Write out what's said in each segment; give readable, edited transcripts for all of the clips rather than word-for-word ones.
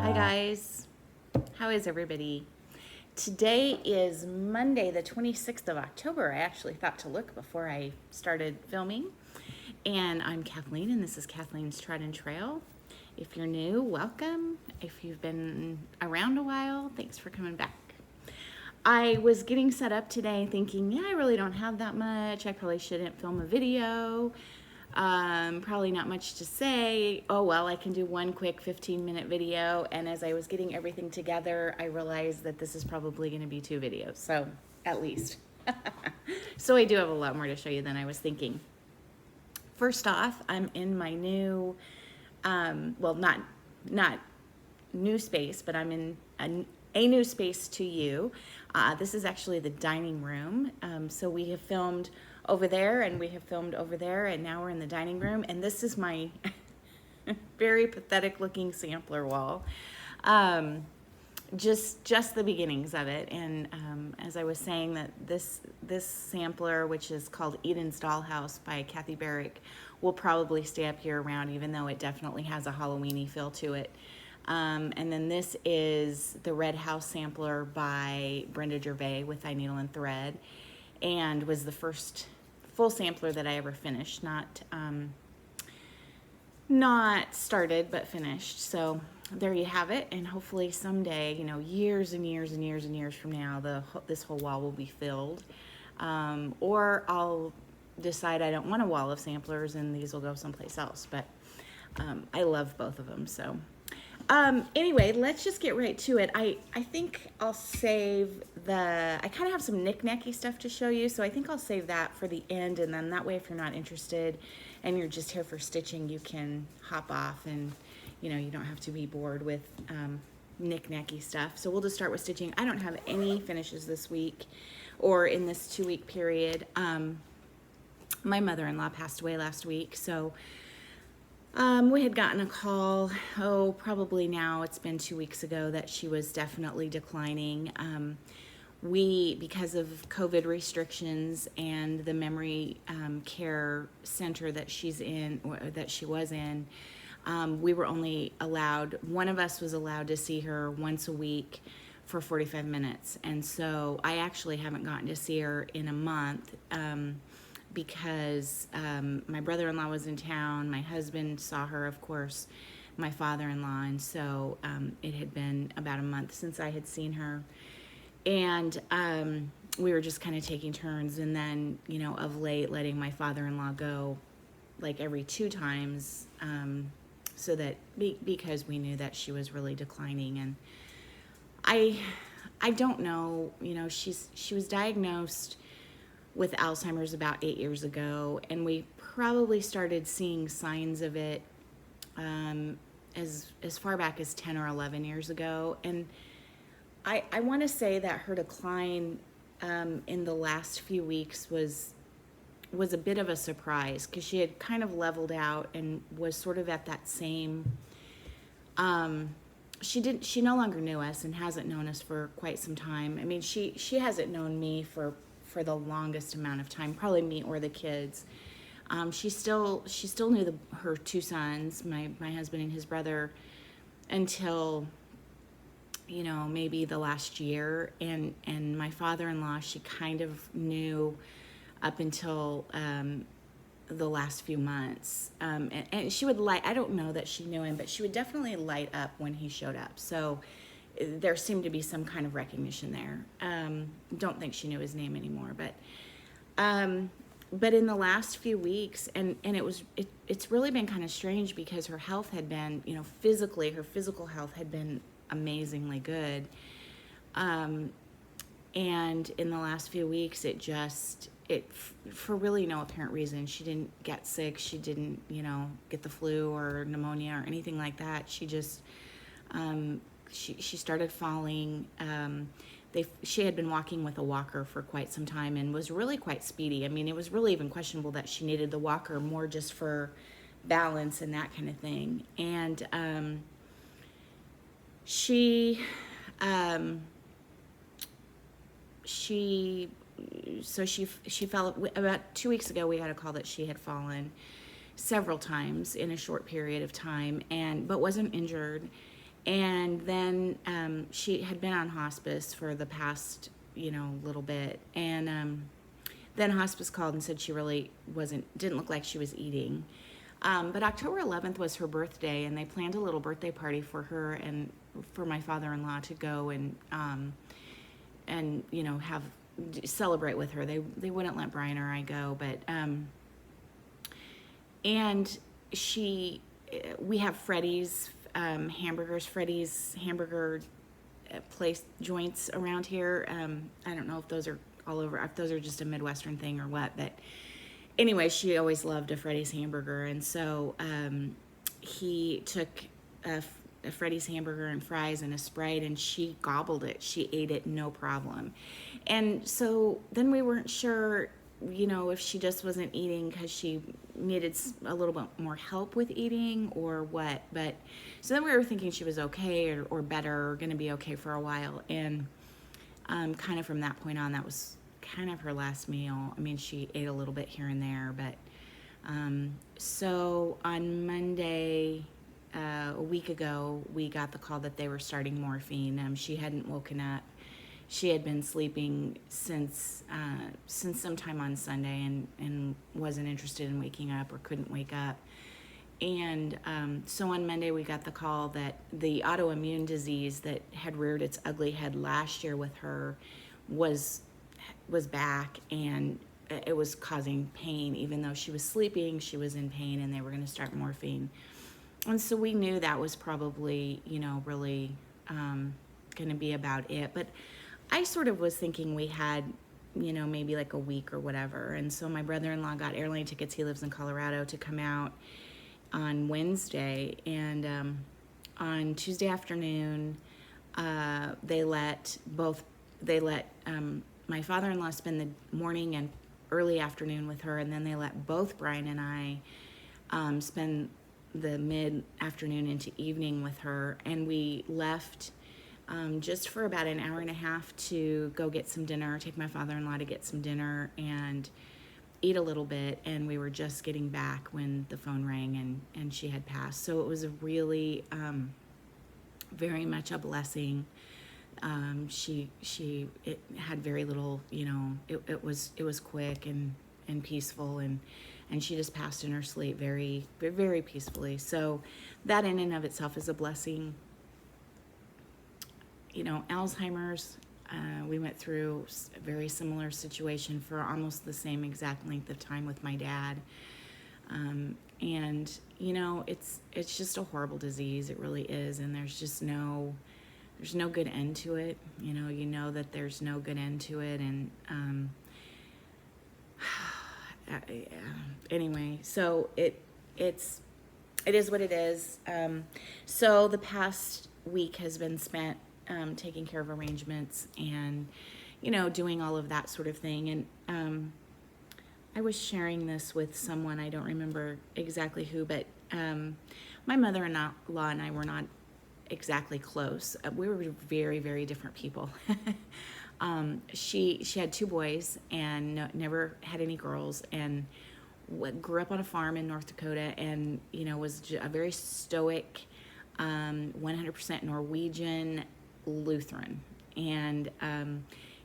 Hi guys, how is everybody? Today is Monday the 26th of October. I actually thought to look before I started filming. And I'm Kathleen and this is Kathleen's Trodden Trail. If you're new, welcome. If you've been around a while, thanks for coming back. I was getting set up today thinking, yeah, I really don't have that much. I probably shouldn't film a video. Probably not much to say. Oh well, I can do one quick 15-minute video. And as I was getting everything together, I realized that this is probably going to be 2 videos. So at least. So I do have a lot more to show you than I was thinking. First off, I'm in my new, well, not new space, but I'm in a new space to you. This is actually the dining room. So we have filmed over there and we have filmed over there and now we're in the dining room, and this is my very pathetic looking sampler wall. Just the beginnings of it. And as I was saying, that this sampler, which is called Eden's Dollhouse by Kathy Barrick, will probably stay up here around, even though it definitely has a Halloweeny feel to it. And then this is the Red House sampler by Brenda Gervais with Eye Needle and Thread, and was the first full sampler that I ever finished, not started but finished. So there you have it, and hopefully someday, you know, years and years and years and years from now, this whole wall will be filled, or I'll decide I don't want a wall of samplers and these will go someplace else. But I love both of them. So anyway, let's just get right to it. I think I'll save I kind of have some knick-knacky stuff to show you, so I think I'll save that for the end, and then that way if you're not interested and you're just here for stitching, you can hop off and, you know, you don't have to be bored with knick-knacky stuff. So we'll just start with stitching. I don't have any finishes this week or in this 2-week period. My mother-in-law passed away last week, so we had gotten a call, probably now it's been 2 weeks ago, that she was definitely declining. Because of COVID restrictions and the memory care center that she's in, or that she was in, we were only allowed, one of us was allowed to see her once a week for 45 minutes. And so I actually haven't gotten to see her in a month. Because my brother-in-law was in town, my husband saw her, of course, my father-in-law, and so it had been about a month since I had seen her, and we were just kind of taking turns, and then, you know, of late letting my father-in-law go like every 2 times, so that because we knew that she was really declining. And I don't know, you know, she was diagnosed with Alzheimer's about 8 years ago, and we probably started seeing signs of it as far back as 10 or 11 years ago. And I want to say that her decline in the last few weeks was a bit of a surprise, because she had kind of leveled out and was sort of at that same, she no longer knew us and hasn't known us for quite some time. I mean, she hasn't known me for the longest amount of time, probably me or the kids. She still knew her 2 sons, my husband and his brother, until, you know, maybe the last year, and my father-in-law she kind of knew up until the last few months, and she would I don't know that she knew him, but she would definitely light up when he showed up. So there seemed to be some kind of recognition there. Don't think she knew his name anymore, but in the last few weeks, and it's really been kind of strange, because her health had been, you know, her physical health had been amazingly good. And in the last few weeks, for really no apparent reason, she didn't get sick, she didn't, you know, get the flu or pneumonia or anything like that. She just, she started falling. She had been walking with a walker for quite some time and was really quite speedy. I mean, it was really even questionable that she needed the walker, more just for balance and that kind of thing. And she fell. About 2 weeks ago, we had a call that she had fallen several times in a short period of time, but wasn't injured. And then she had been on hospice for the past, little bit. And then hospice called and said she really didn't look like she was eating. But October 11th was her birthday, and they planned a little birthday party for her and for my father-in-law to go and have celebrate with her. They wouldn't let Brian or I go, but and we have Freddy's Freddy's hamburger place joints around here. I don't know if those are all over, if those are just a Midwestern thing or what, but anyway, she always loved a Freddy's hamburger, and so he took a Freddy's hamburger and fries and a Sprite, and she gobbled it. She ate it no problem. And so then we weren't sure, if she just wasn't eating because she needed a little bit more help with eating or what. But so then we were thinking she was okay or better, or going to be okay for a while. And kind of from that point on, that was kind of her last meal. I mean, she ate a little bit here and there, but so on Monday, a week ago, we got the call that they were starting morphine. She hadn't woken up. She had been sleeping since sometime on Sunday and wasn't interested in waking up or couldn't wake up. And so on Monday, we got the call that the autoimmune disease that had reared its ugly head last year with her was back, and it was causing pain. Even though she was sleeping, she was in pain, and they were going to start morphine. And so we knew that was probably, really going to be about it. But I sort of was thinking we had, maybe like a week or whatever. And so my brother-in-law got airline tickets. He lives in Colorado, to come out on Wednesday. And on Tuesday afternoon, they let my father-in-law spend the morning and early afternoon with her, and then they let both Brian and I spend the mid-afternoon into evening with her. And we left just for about an hour and a half to go get some dinner, take my father-in-law to get some dinner and eat a little bit. And we were just getting back when the phone rang and she had passed. So it was a really very much a blessing. It had very little, it was quick and peaceful, and she just passed in her sleep very, very peacefully. So that in and of itself is a blessing. Alzheimer's, we went through a very similar situation for almost the same exact length of time with my dad. And it's just a horrible disease. It really is. And there's no good end to it. That there's no good end to it. And anyway, so it is what it is. So the past week has been spent taking care of arrangements and doing all of that sort of thing. And I was sharing this with someone, I don't remember exactly who, but my mother-in-law and I were not exactly close. We were very, very different people. She had 2 boys and never had any girls, and grew up on a farm in North Dakota, and was a very stoic 100% Norwegian Lutheran. And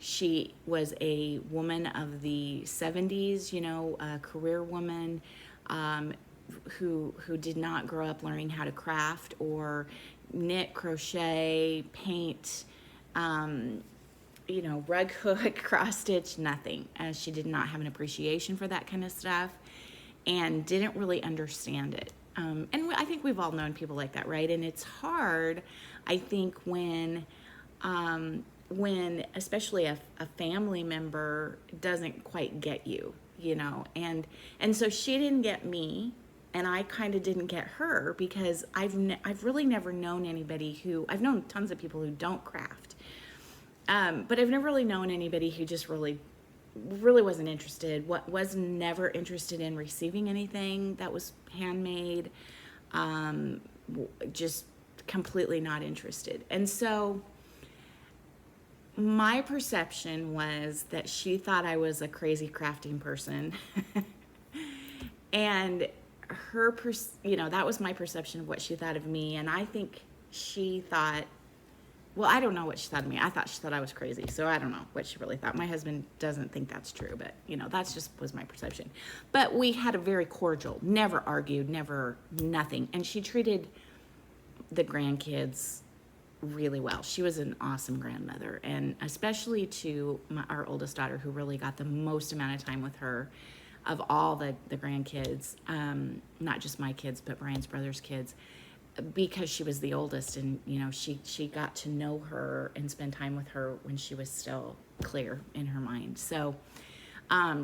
she was a woman of the 70s, a career woman who did not grow up learning how to craft or knit, crochet, paint, rug hook, cross stitch, nothing. She did not have an appreciation for that kind of stuff and didn't really understand it. And I think we've all known people like that, right? And it's hard, I think, when especially a family member doesn't quite get you, and so she didn't get me, and I kind of didn't get her, because I've really never known anybody I've known tons of people who don't craft, but I've never really known anybody who just really wasn't interested, was never interested in receiving anything that was handmade, just completely not interested. And so my perception was that she thought I was a crazy crafting person. And that was my perception of what she thought of me. And I think she thought, well, I don't know what she thought of me. I thought she thought I was crazy. So I don't know what she really thought. My husband doesn't think that's true, but that's just was my perception. But we had a very cordial, never argued, never nothing. And she treated the grandkids really well. She was an awesome grandmother, and especially to our oldest daughter, who really got the most amount of time with her of all the grandkids, not just my kids, but Brian's brother's kids, because she was the oldest, and she got to know her and spend time with her when she was still clear in her mind. So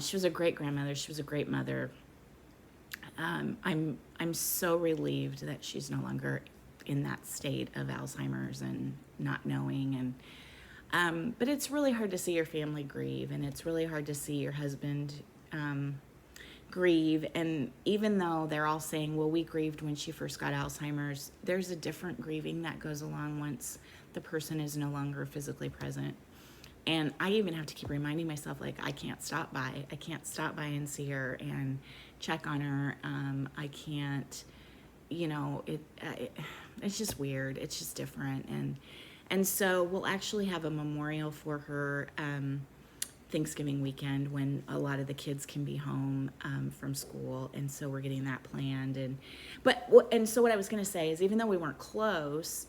she was a great grandmother. She was a great mother. I'm so relieved that she's no longer in that state of Alzheimer's and not knowing, and but it's really hard to see your family grieve, and it's really hard to see your husband grieve. And even though they're all saying, well, we grieved when she first got Alzheimer's, there's a different grieving that goes along once the person is no longer physically present. And I even have to keep reminding myself, like, I can't stop by and see her and check on her. I can't, it's just weird. It's just different. And so we'll actually have a memorial for her Thanksgiving weekend, when a lot of the kids can be home from school, and so we're getting that planned. And so what I was going to say is, even though we weren't close,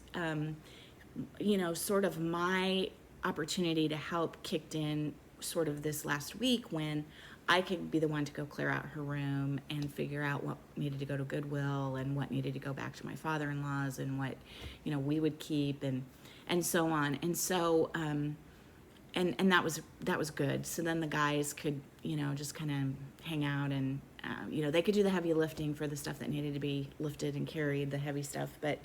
sort of my opportunity to help kicked in sort of this last week, when I could be the one to go clear out her room and figure out what needed to go to Goodwill and what needed to go back to my father-in-law's, and what we would keep, and so on. And so and that was good. So then the guys could, just kind of hang out, and, they could do the heavy lifting for the stuff that needed to be lifted and carried, the heavy stuff. But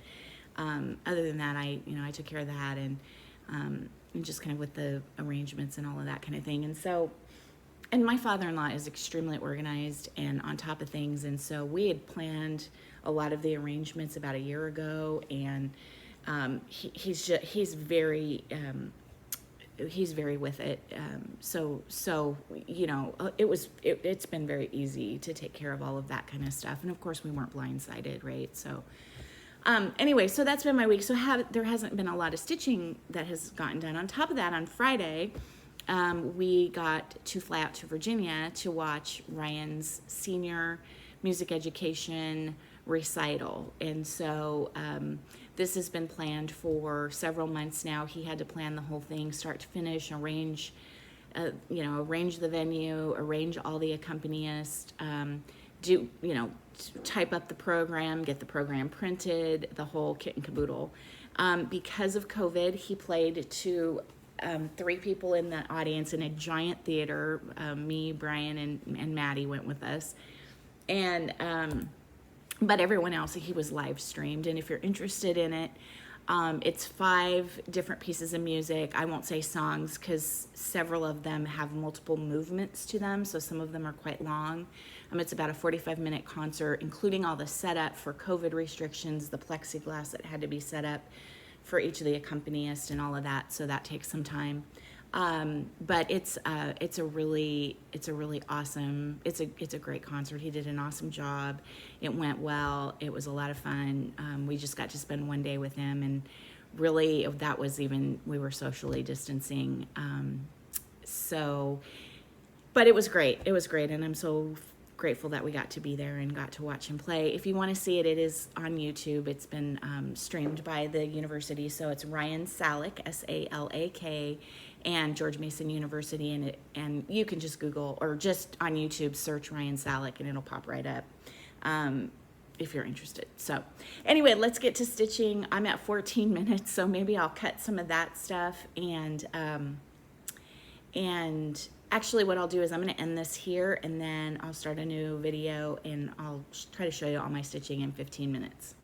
other than that, I took care of that, and just kind of with the arrangements and all of that kind of thing. And my father-in-law is extremely organized and on top of things. And so we had planned a lot of the arrangements about a year ago, and he's very with it. It's been very easy to take care of all of that kind of stuff. And of course we weren't blindsided, right? So anyway, so that's been my week. So there hasn't been a lot of stitching that has gotten done. On top of that, on Friday, we got to fly out to Virginia to watch Ryan's senior music education recital. And so this has been planned for several months now. He had to plan the whole thing, start to finish, arrange the venue, arrange all the accompanists, type up the program, get the program printed, the whole kit and caboodle. Because of COVID, he played to 3 people in the audience in a giant theater. Me, Brian, and Maddie went with us. And but everyone else, he was live streamed. And if you're interested in it, it's 5 different pieces of music. I won't say songs, because several of them have multiple movements to them, so some of them are quite long. It's about a 45-minute concert, including all the setup for COVID restrictions, the plexiglass that had to be set up for each of the accompanists and all of that, so that takes some time. But it's a really awesome, it's a great concert. He did an awesome job. It went well. It was a lot of fun. We just got to spend one day with him, and really that was even, we were socially distancing. But it was great. It was great, and I'm so grateful that we got to be there and got to watch him play. If you want to see it, it is on YouTube. It's been streamed by the university, so it's Ryan Salak, S-A-L-A-K, and George Mason University, and you can just Google, or just on YouTube search Ryan Salak, and it'll pop right up if you're interested. So anyway, let's get to stitching. I'm at 14 minutes, so maybe I'll cut some of that stuff, and actually what I'll do is I'm going to end this here, and then I'll start a new video, and I'll try to show you all my stitching in 15 minutes.